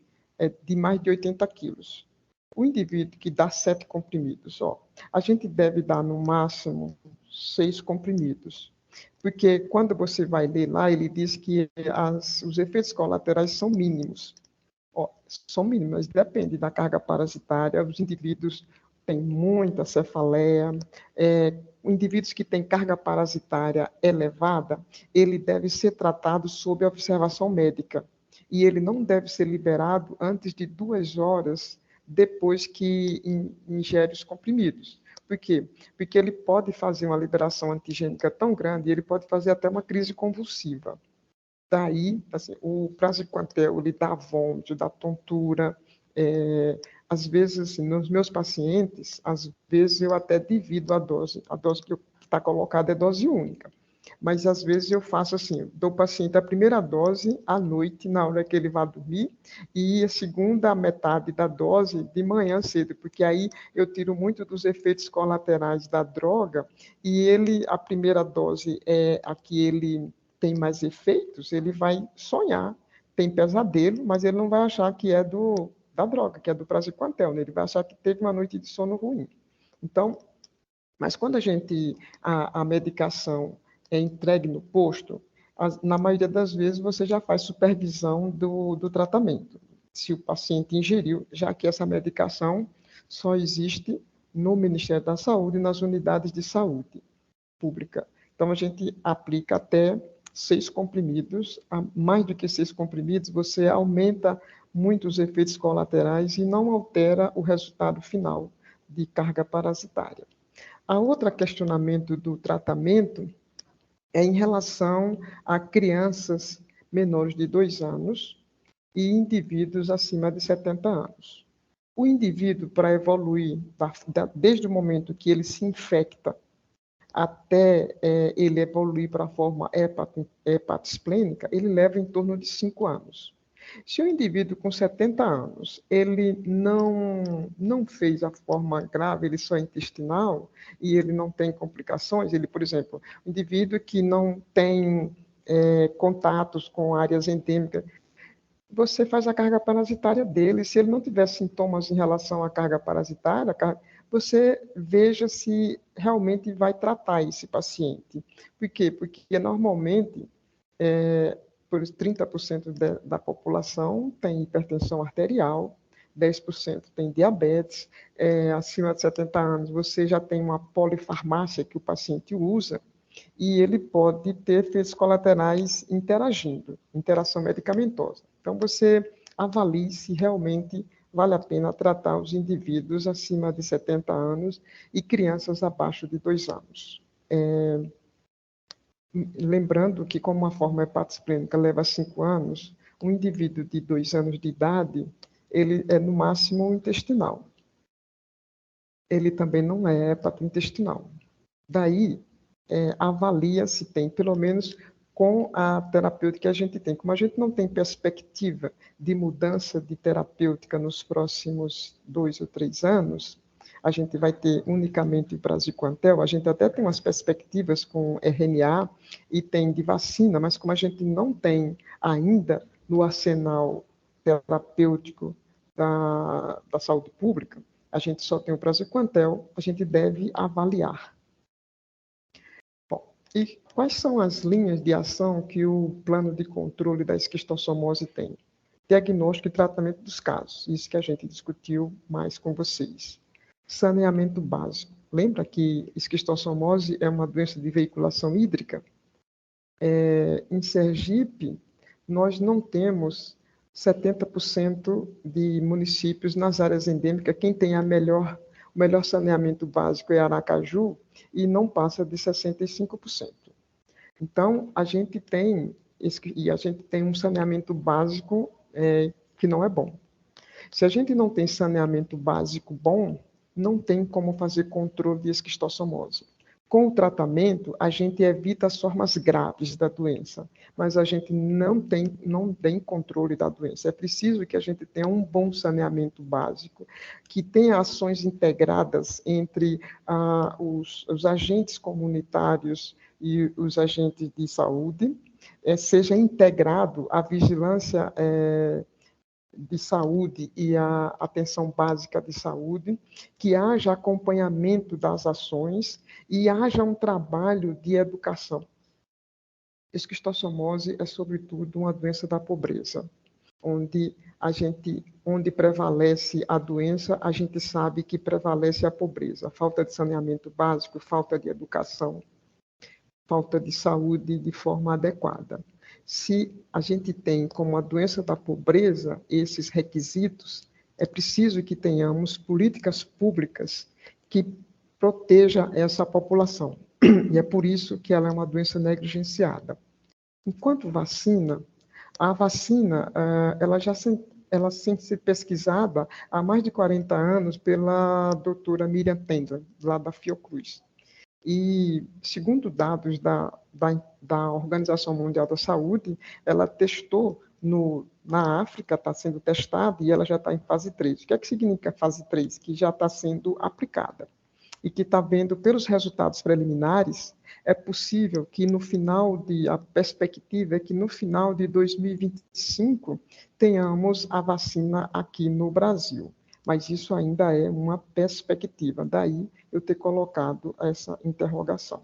mais de 80 quilos. O indivíduo que dá 7 comprimidos, a gente deve dar no máximo 6 comprimidos. Porque quando você vai ler lá, ele diz que os efeitos colaterais são mínimos. São mínimos, mas depende da carga parasitária. Os indivíduos têm muita cefaleia. Indivíduos que têm carga parasitária elevada, ele deve ser tratado sob observação médica. E ele não deve ser liberado antes de 2 horas depois que ingere os comprimidos. Por quê? Porque ele pode fazer uma liberação antigênica tão grande, ele pode fazer até uma crise convulsiva. Daí, assim, o praziquantel, ele dá vômito, dá tontura. Às vezes, assim, nos meus pacientes, às vezes eu até divido a dose. A dose que está colocada é dose única. Mas, às vezes, eu faço assim, dou ao paciente a primeira dose à noite, na hora que ele vai dormir, e a segunda metade da dose de manhã cedo, porque aí eu tiro muito dos efeitos colaterais da droga, e ele, a primeira dose é a que ele tem mais efeitos, ele vai sonhar, tem pesadelo, mas ele não vai achar que é da droga, que é do praziquantel, né? Ele vai achar que teve uma noite de sono ruim. Então, mas quando a medicação é entregue no posto, na maioria das vezes você já faz supervisão do tratamento, se o paciente ingeriu, já que essa medicação só existe no Ministério da Saúde e nas unidades de saúde pública. Então, a gente aplica até 6 comprimidos, mais do que 6 comprimidos, você aumenta muito os efeitos colaterais e não altera o resultado final de carga parasitária. A outro questionamento do tratamento é em relação a crianças menores de 2 anos e indivíduos acima de 70 anos. O indivíduo, para evoluir, desde o momento que ele se infecta até ele evoluir para a forma hepatosplênica, ele leva em torno de 5 anos. Se o indivíduo com 70 anos, ele não fez a forma grave, ele só é intestinal, e ele não tem complicações, ele, por exemplo, um indivíduo que não tem contatos com áreas endêmicas, você faz a carga parasitária dele. Se ele não tiver sintomas em relação à carga parasitária, você veja se realmente vai tratar esse paciente. Por quê? Porque normalmente, por 30% da população tem hipertensão arterial, 10% tem diabetes, acima de 70 anos você já tem uma polifarmácia que o paciente usa, e ele pode ter efeitos colaterais interagindo, interação medicamentosa. Então, você avalie se realmente vale a pena tratar os indivíduos acima de 70 anos e crianças abaixo de 2 anos. Lembrando que, como a forma hepatosplênica leva 5 anos, um indivíduo de 2 anos de idade, ele é no máximo intestinal. Ele também não é hepatointestinal. Daí, avalia se tem, pelo menos com a terapêutica que a gente tem. Como a gente não tem perspectiva de mudança de terapêutica nos próximos 2 ou 3 anos, a gente vai ter unicamente o praziquantel, a gente até tem umas perspectivas com RNA e tem de vacina, mas como a gente não tem ainda no arsenal terapêutico da saúde pública, a gente só tem o praziquantel, a gente deve avaliar. E quais são as linhas de ação que o plano de controle da esquistossomose tem? Diagnóstico e tratamento dos casos, isso que a gente discutiu mais com vocês. Saneamento básico. Lembra que esquistossomose é uma doença de veiculação hídrica? Em Sergipe, nós não temos 70% de municípios nas áreas endêmicas. Quem tem o melhor saneamento básico é Aracaju, e não passa de 65%. Então, a gente tem um saneamento básico que não é bom. Se a gente não tem saneamento básico bom, não tem como fazer controle de esquistossomose. Com o tratamento, a gente evita as formas graves da doença, mas a gente não tem controle da doença. É preciso que a gente tenha um bom saneamento básico, que tenha ações integradas entre os agentes comunitários e os agentes de saúde, seja integrado a vigilância de saúde e a atenção básica de saúde, que haja acompanhamento das ações e haja um trabalho de educação. Esquistossomose é, sobretudo, uma doença da pobreza, onde prevalece a doença, a gente sabe que prevalece a pobreza, falta de saneamento básico, falta de educação, falta de saúde de forma adequada. Se a gente tem como a doença da pobreza esses requisitos, é preciso que tenhamos políticas públicas que protejam essa população. E é por isso que ela é uma doença negligenciada. Enquanto vacina, a vacina ela tem sido pesquisada há mais de 40 anos pela doutora Miriam Tendler, lá da Fiocruz. E, segundo dados da Organização Mundial da Saúde, ela testou na África, está sendo testada e ela já está em fase 3. O que é que significa fase 3? Que já está sendo aplicada. E que está vendo, pelos resultados preliminares, é possível que a perspectiva é que no final de 2025 tenhamos a vacina aqui no Brasil. Mas isso ainda é uma perspectiva, daí eu ter colocado essa interrogação.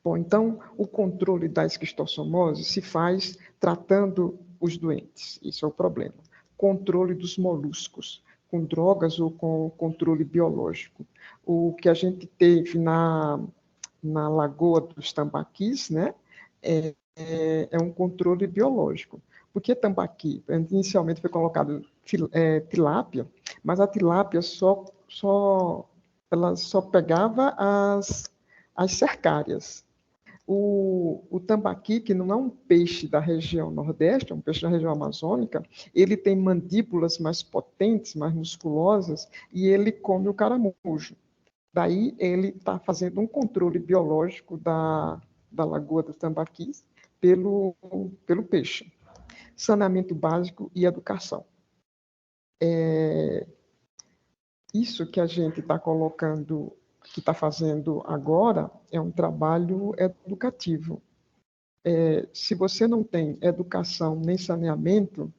Bom, então, o controle da esquistossomose se faz tratando os doentes, isso é o problema. Controle dos moluscos, com drogas ou com controle biológico. O que a gente teve na Lagoa dos Tambaquis, né, é um controle biológico. Porque tambaqui, inicialmente foi colocado tilápia, mas a tilápia ela só pegava as cercárias. O tambaqui, que não é um peixe da região nordeste, é um peixe da região amazônica, ele tem mandíbulas mais potentes, mais musculosas, e ele come o caramujo. Daí ele está fazendo um controle biológico da Lagoa dos Tambaquis pelo peixe. Saneamento básico e educação. Isso que a gente está colocando, que está fazendo agora, é um trabalho educativo. Se você não tem educação nem saneamento,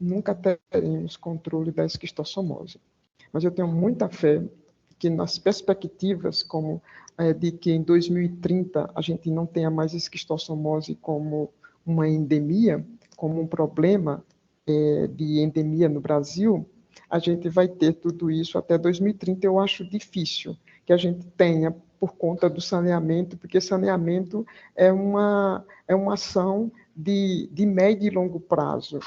nunca teremos controle da esquistossomose. Mas eu tenho muita fé que nas perspectivas como de que em 2030 a gente não tenha mais esquistossomose como uma endemia, como um problema de endemia no Brasil, a gente vai ter tudo isso até 2030. Eu acho difícil que a gente tenha por conta do saneamento, porque saneamento é uma ação de médio e longo prazo.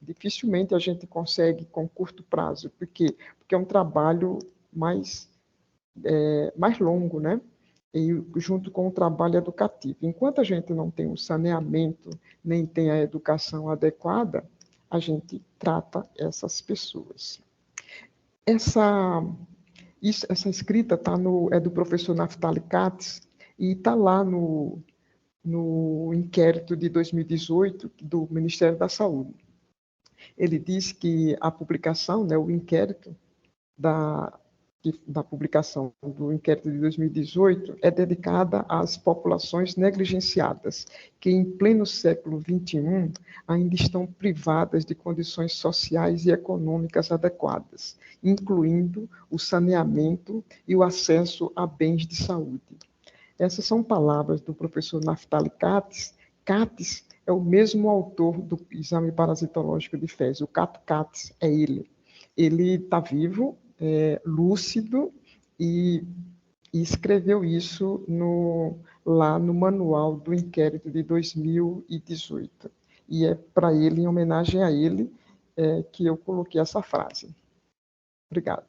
Dificilmente a gente consegue com curto prazo. Por quê? Porque é um trabalho mais longo, né? E junto com o trabalho educativo. Enquanto a gente não tem o saneamento, nem tem a educação adequada, a gente trata essas pessoas. Essa escrita é do professor Naftali Katz e está lá no inquérito de 2018 do Ministério da Saúde. Ele diz que a publicação, né, o inquérito da publicação do inquérito de 2018 é dedicada às populações negligenciadas, que em pleno século XXI ainda estão privadas de condições sociais e econômicas adequadas, incluindo o saneamento e o acesso a bens de saúde. Essas são palavras do professor Naftali Katz. Katz é o mesmo autor do exame parasitológico de fezes. O Cato Katz é ele. Ele está vivo, lúcido, e escreveu isso lá no manual do inquérito de 2018. E é para ele, em homenagem a ele, que eu coloquei essa frase. Obrigado.